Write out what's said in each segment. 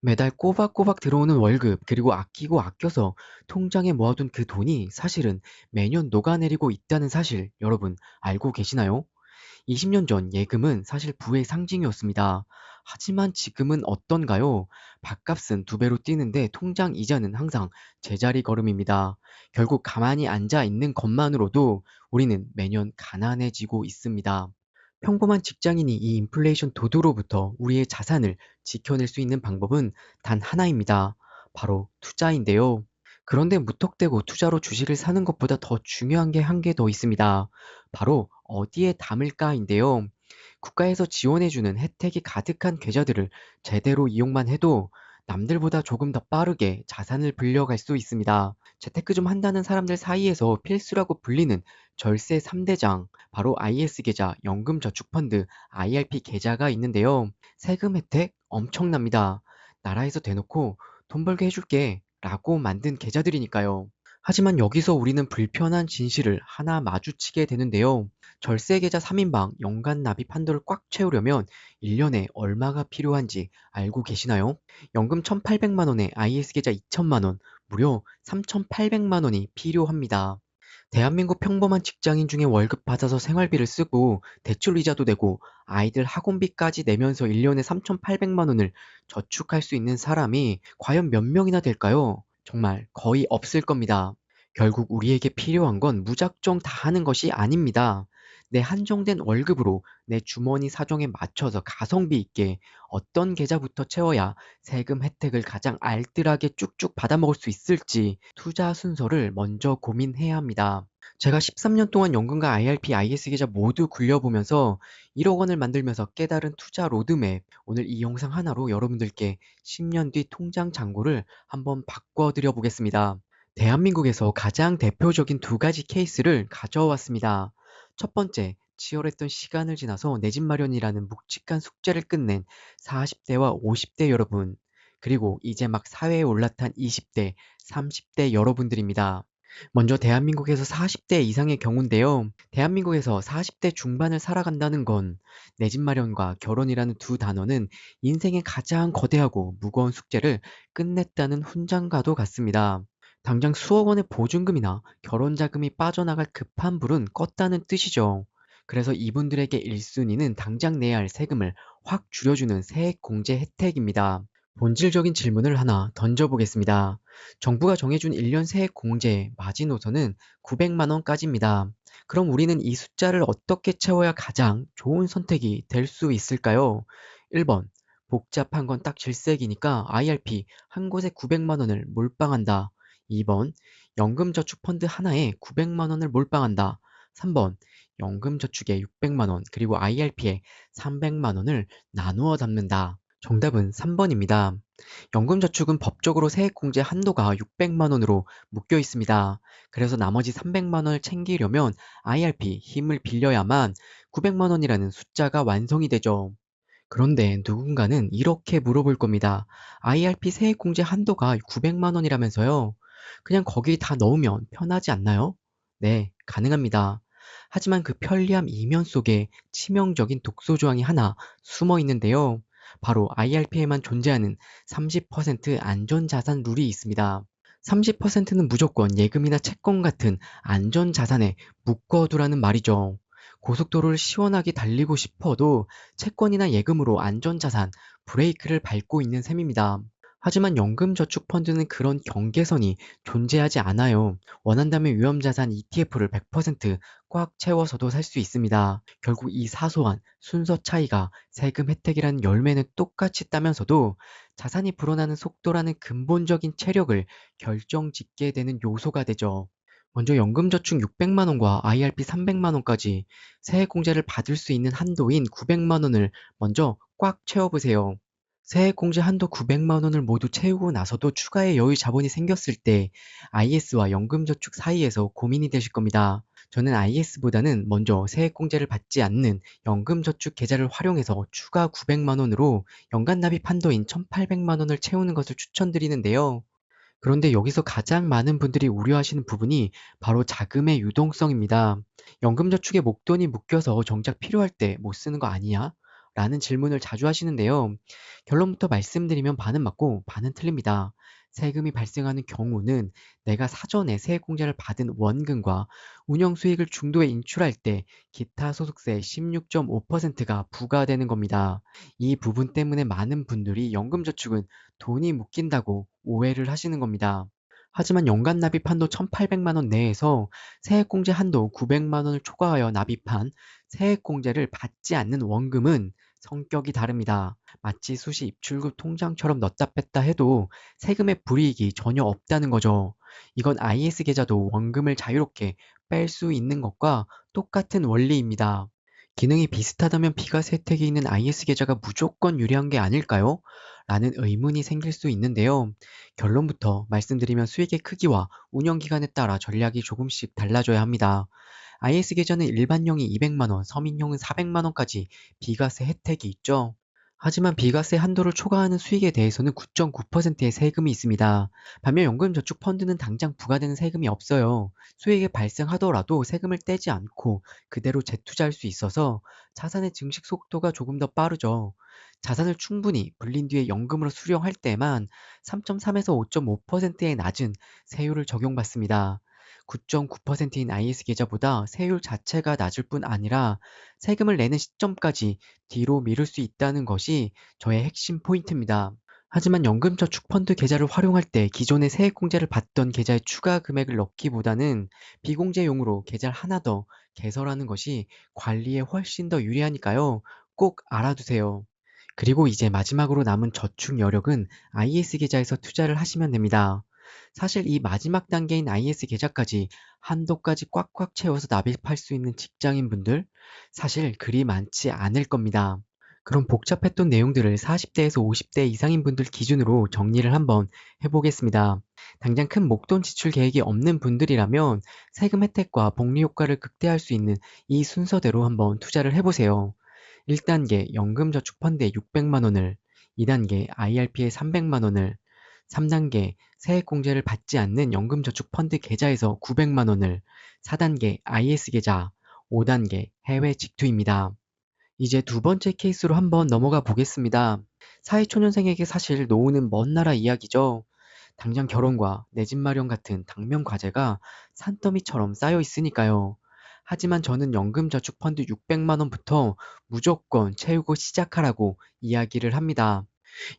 매달 꼬박꼬박 들어오는 월급, 그리고 아끼고 아껴서 통장에 모아둔 그 돈이 사실은 매년 녹아내리고 있다는 사실 여러분 알고 계시나요? 20년 전 예금은 사실 부의 상징이었습니다. 하지만 지금은 어떤가요? 밥값은 두 배로 뛰는데 통장 이자는 항상 제자리 걸음입니다. 결국 가만히 앉아 있는 것만으로도 우리는 매년 가난해지고 있습니다. 평범한 직장인이 이 인플레이션 도두로부터 우리의 자산을 지켜낼 수 있는 방법은 단 하나입니다. 바로 투자인데요. 그런데 무턱대고 투자로 주식을 사는 것보다 더 중요한 게 한 개 더 있습니다. 바로 어디에 담을까인데요. 국가에서 지원해주는 혜택이 가득한 계좌들을 제대로 이용만 해도 남들보다 조금 더 빠르게 자산을 불려갈 수 있습니다. 재테크 좀 한다는 사람들 사이에서 필수라고 불리는 절세 3대장, 바로 IS 계좌, 연금저축펀드, IRP 계좌가 있는데요. 세금 혜택 엄청납니다. 나라에서 대놓고 돈 벌게 해줄게 라고 만든 계좌들이니까요. 하지만 여기서 우리는 불편한 진실을 하나 마주치게 되는데요. 절세 계좌 3인방 연간 납입 한도를 꽉 채우려면 1년에 얼마가 필요한지 알고 계시나요? 연금 1,800만 원에 IS 계좌 2천만 원, 무려 3,800만 원이 필요합니다. 대한민국 평범한 직장인 중에 월급 받아서 생활비를 쓰고 대출 이자도 내고 아이들 학원비까지 내면서 1년에 3,800만 원을 저축할 수 있는 사람이 과연 몇 명이나 될까요? 정말 거의 없을 겁니다. 결국 우리에게 필요한 건 무작정 다 하는 것이 아닙니다. 내 한정된 월급으로 내 주머니 사정에 맞춰서 가성비 있게 어떤 계좌부터 채워야 세금 혜택을 가장 알뜰하게 쭉쭉 받아먹을 수 있을지 투자 순서를 먼저 고민해야 합니다. 제가 13년 동안 연금과 IRP, IS 계좌 모두 굴려보면서 1억 원을 만들면서 깨달은 투자 로드맵, 오늘 이 영상 하나로 여러분들께 10년 뒤 통장 잔고를 한번 바꿔드려 보겠습니다. 대한민국에서 가장 대표적인 두 가지 케이스를 가져왔습니다. 첫 번째, 치열했던 시간을 지나서 내 집 마련이라는 묵직한 숙제를 끝낸 40대와 50대 여러분, 그리고 이제 막 사회에 올라탄 20대, 30대 여러분들입니다. 먼저 대한민국에서 40대 이상의 경우인데요. 대한민국에서 40대 중반을 살아간다는 건 내 집 마련과 결혼이라는 두 단어는 인생의 가장 거대하고 무거운 숙제를 끝냈다는 훈장과도 같습니다. 당장 수억 원의 보증금이나 결혼 자금이 빠져나갈 급한 불은 껐다는 뜻이죠. 그래서 이분들에게 1순위는 당장 내야 할 세금을 확 줄여주는 세액 공제 혜택입니다. 본질적인 질문을 하나 던져보겠습니다. 정부가 정해준 1년 세액 공제 마지노선은 900만 원까지입니다. 그럼 우리는 이 숫자를 어떻게 채워야 가장 좋은 선택이 될 수 있을까요? 1번, 복잡한 건 딱 질색이니까 IRP 한 곳에 900만 원을 몰빵한다. 2번, 연금저축펀드 하나에 900만 원을 몰빵한다. 3번, 연금저축에 600만 원, 그리고 IRP에 300만 원을 나누어 담는다. 정답은 3번입니다. 연금저축은 법적으로 세액공제 한도가 600만 원으로 묶여 있습니다. 그래서 나머지 300만 원을 챙기려면 IRP 힘을 빌려야만 900만 원이라는 숫자가 완성이 되죠. 그런데 누군가는 이렇게 물어볼 겁니다. IRP 세액공제 한도가 900만 원이라면서요? 그냥 거기 다 넣으면 편하지 않나요? 네, 가능합니다. 하지만 그 편리함 이면 속에 치명적인 독소 조항이 하나 숨어 있는데요. 바로 IRP에만 존재하는 30% 안전자산 룰이 있습니다. 30%는 무조건 예금이나 채권 같은 안전자산에 묶어두라는 말이죠. 고속도로를 시원하게 달리고 싶어도 채권이나 예금으로 안전자산, 브레이크를 밟고 있는 셈입니다. 하지만 연금저축펀드는 그런 경계선이 존재하지 않아요. 원한다면 위험자산 ETF를 100%꽉 채워서도 살 수 있습니다. 결국 이 사소한 순서 차이가 세금 혜택이라는 열매는 똑같이 따면서도 자산이 불어나는 속도라는 근본적인 체력을 결정짓게 되는 요소가 되죠. 먼저 연금저축 600만 원과 IRP 300만 원까지 세액공제를 받을 수 있는 한도인 900만 원을 먼저 꽉 채워보세요. 세액공제 한도 900만 원을 모두 채우고 나서도 추가의 여유 자본이 생겼을 때 IS와 연금저축 사이에서 고민이 되실 겁니다. 저는 IS보다는 먼저 세액공제를 받지 않는 연금저축 계좌를 활용해서 추가 900만 원으로 연간 납입 한도인 1,800만 원을 채우는 것을 추천드리는데요. 그런데 여기서 가장 많은 분들이 우려하시는 부분이 바로 자금의 유동성입니다. 연금저축에 목돈이 묶여서 정작 필요할 때 못 쓰는 거 아니야? 라는 질문을 자주 하시는데요. 결론부터 말씀드리면 반은 맞고 반은 틀립니다. 세금이 발생하는 경우는 내가 사전에 세액공제를 받은 원금과 운영 수익을 중도에 인출할 때 기타 소득세 16.5%가 부과되는 겁니다. 이 부분 때문에 많은 분들이 연금저축은 돈이 묶인다고 오해를 하시는 겁니다. 하지만 연간 납입 한도 1,800만 원 내에서 세액공제 한도 900만 원을 초과하여 납입한 세액공제를 받지 않는 원금은 성격이 다릅니다. 마치 수시 입출금 통장처럼 넣다 뺐다 해도 세금의 불이익이 전혀 없다는 거죠. 이건 IS 계좌도 원금을 자유롭게 뺄 수 있는 것과 똑같은 원리입니다. 기능이 비슷하다면 비과세 혜택이 있는 IS 계좌가 무조건 유리한 게 아닐까요? 라는 의문이 생길 수 있는데요. 결론부터 말씀드리면 수익의 크기와 운영 기간에 따라 전략이 조금씩 달라져야 합니다. IS 계좌는 일반형이 200만 원, 서민형은 400만 원까지 비과세 혜택이 있죠. 하지만 비과세 한도를 초과하는 수익에 대해서는 9.9%의 세금이 있습니다. 반면 연금저축펀드는 당장 부과되는 세금이 없어요. 수익이 발생하더라도 세금을 떼지 않고 그대로 재투자할 수 있어서 자산의 증식 속도가 조금 더 빠르죠. 자산을 충분히 불린 뒤에 연금으로 수령할 때만 3.3에서 5.5%의 낮은 세율을 적용받습니다. 9.9%인 IS 계좌보다 세율 자체가 낮을 뿐 아니라 세금을 내는 시점까지 뒤로 미룰 수 있다는 것이 저의 핵심 포인트입니다. 하지만 연금저축펀드 계좌를 활용할 때 기존의 세액공제를 받던 계좌에 추가 금액을 넣기보다는 비공제용으로 계좌를 하나 더 개설하는 것이 관리에 훨씬 더 유리하니까요. 꼭 알아두세요. 그리고 이제 마지막으로 남은 저축 여력은 IS 계좌에서 투자를 하시면 됩니다. 사실 이 마지막 단계인 IS 계좌까지 한도까지 꽉꽉 채워서 납입할 수 있는 직장인분들 사실 그리 많지 않을 겁니다. 그럼 복잡했던 내용들을 40대에서 50대 이상인 분들 기준으로 정리를 한번 해보겠습니다. 당장 큰 목돈 지출 계획이 없는 분들이라면 세금 혜택과 복리 효과를 극대화할 수 있는 이 순서대로 한번 투자를 해보세요. 1단계 연금저축펀드에 600만 원을, 2단계 IRP에 300만 원을, 3단계 세액공제를 받지 않는 연금저축펀드 계좌에서 900만 원을, 4단계 IS 계좌, 5단계 해외 직투입니다. 이제 두 번째 케이스로 한번 넘어가 보겠습니다. 사회초년생에게 사실 노후는 먼 나라 이야기죠. 당장 결혼과 내 집 마련 같은 당면 과제가 산더미처럼 쌓여 있으니까요. 하지만 저는 연금저축펀드 600만 원부터 무조건 채우고 시작하라고 이야기를 합니다.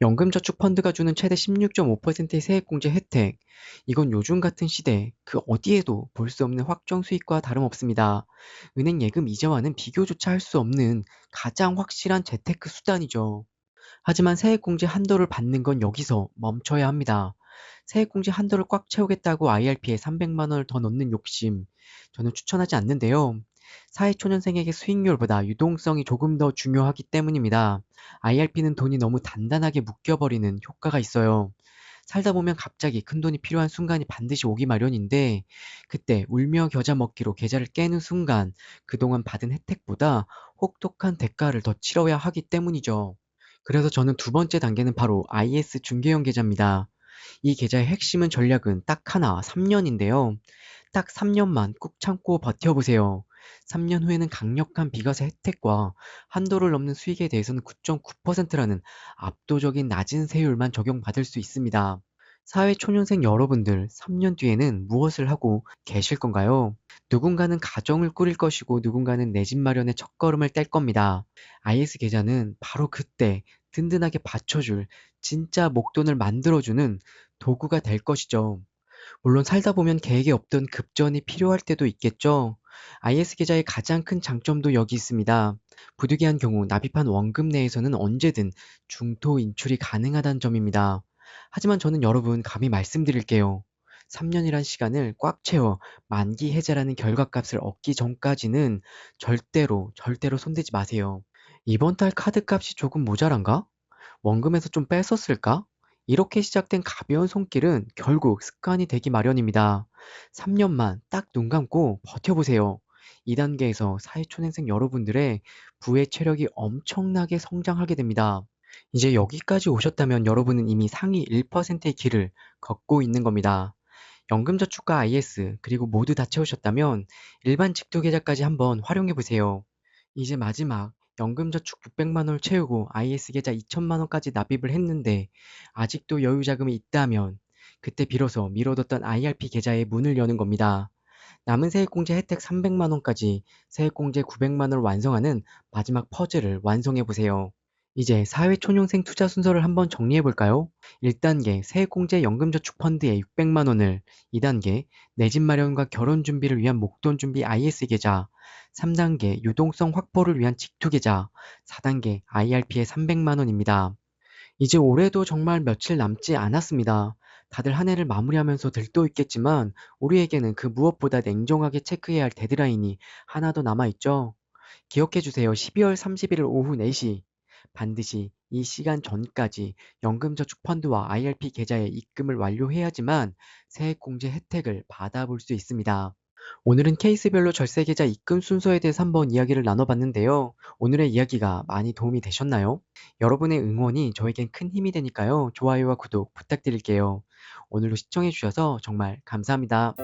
연금저축펀드가 주는 최대 16.5%의 세액공제 혜택. 이건 요즘 같은 시대 그 어디에도 볼 수 없는 확정 수익과 다름없습니다. 은행 예금 이자와는 비교조차 할 수 없는 가장 확실한 재테크 수단이죠. 하지만 세액공제 한도를 받는 건 여기서 멈춰야 합니다. 세액공제 한도를 꽉 채우겠다고 IRP에 300만 원을 더 넣는 욕심, 저는 추천하지 않는데요. 사회초년생에게 수익률보다 유동성이 조금 더 중요하기 때문입니다. IRP는 돈이 너무 단단하게 묶여버리는 효과가 있어요. 살다 보면 갑자기 큰돈이 필요한 순간이 반드시 오기 마련인데, 그때 울며 겨자 먹기로 계좌를 깨는 순간 그동안 받은 혜택보다 혹독한 대가를 더 치러야 하기 때문이죠. 그래서 저는 두 번째 단계는 바로 IS 중개형 계좌입니다. 이 계좌의 핵심은 전략은 딱 하나, 3년인데요. 딱 3년만 꾹 참고 버텨보세요. 3년 후에는 강력한 비과세 혜택과 한도를 넘는 수익에 대해서는 9.9%라는 압도적인 낮은 세율만 적용받을 수 있습니다. 사회초년생 여러분들 3년 뒤에는 무엇을 하고 계실 건가요? 누군가는 가정을 꾸릴 것이고 누군가는 내 집 마련의 첫걸음을 뗄 겁니다. IS 계좌는 바로 그때 든든하게 받쳐줄 진짜 목돈을 만들어주는 도구가 될 것이죠. 물론 살다 보면 계획에 없던 급전이 필요할 때도 있겠죠. IS 계좌의 가장 큰 장점도 여기 있습니다. 부득이한 경우 납입한 원금 내에서는 언제든 중토 인출이 가능하다는 점입니다. 하지만 저는 여러분 감히 말씀드릴게요. 3년이란 시간을 꽉 채워 만기 해제라는 결과값을 얻기 전까지는 절대로 손대지 마세요. 이번 달 카드값이 조금 모자란가? 원금에서 좀 뺐었을까? 이렇게 시작된 가벼운 손길은 결국 습관이 되기 마련입니다. 3년만 딱 눈 감고 버텨보세요. 2단계에서 사회초년생 여러분들의 부의 체력이 엄청나게 성장하게 됩니다. 이제 여기까지 오셨다면 여러분은 이미 상위 1%의 길을 걷고 있는 겁니다. 연금저축과 IS 그리고 모두 다 채우셨다면 일반 직투계좌까지 한번 활용해 보세요. 이제 마지막 연금저축 600만 원을 채우고 IS 계좌 2천만 원까지 납입을 했는데 아직도 여유 자금이 있다면 그때 비로소 미뤄뒀던 IRP 계좌의 문을 여는 겁니다. 남은 세액공제 혜택 300만 원까지 세액공제 900만 원을 완성하는 마지막 퍼즐을 완성해 보세요. 이제 사회초년생 투자 순서를 한번 정리해 볼까요? 1단계 세액공제 연금저축 펀드에 600만 원을, 2단계 내 집 마련과 결혼 준비를 위한 목돈 준비 IS 계좌, 3단계 유동성 확보를 위한 직투 계좌, 4단계 IRP에 300만 원입니다. 이제 올해도 정말 며칠 남지 않았습니다. 다들 한 해를 마무리하면서 들떠 있겠지만 우리에게는 그 무엇보다 냉정하게 체크해야 할 데드라인이 하나 더 남아있죠. 기억해 주세요. 12월 31일 오후 4시. 반드시 이 시간 전까지 연금저축 펀드와 IRP 계좌에 입금을 완료해야지만 세액공제 혜택을 받아볼 수 있습니다. 오늘은 케이스별로 절세계좌 입금 순서에 대해서 한번 이야기를 나눠봤는데요. 오늘의 이야기가 많이 도움이 되셨나요? 여러분의 응원이 저에겐 큰 힘이 되니까요. 좋아요와 구독 부탁드릴게요. 오늘도 시청해주셔서 정말 감사합니다.